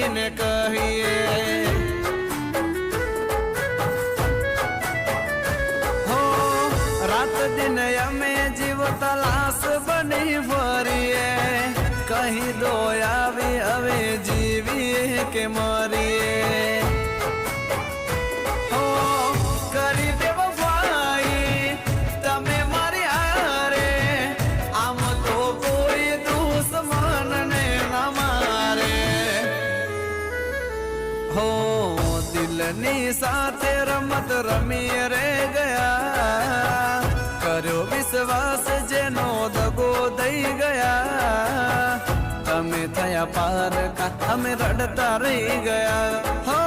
કરીને કહીએ હો રાત દિન અમે જીવતા લાશ બની ફરીએ કહી દો આવી હવે જીવીએ કે મરીએ હો કરી દેવો ભાઈ તમે મારી હારે આમ તો કોઈ દુશ્મન ને ના મારે હો દિલની સાથે રમત રમી રે ગયા કર્યો વિશ્વાસ જેનો દગો દઈ ગયા તમે થયા પાર કા અમે રડતા રહી ગયા હો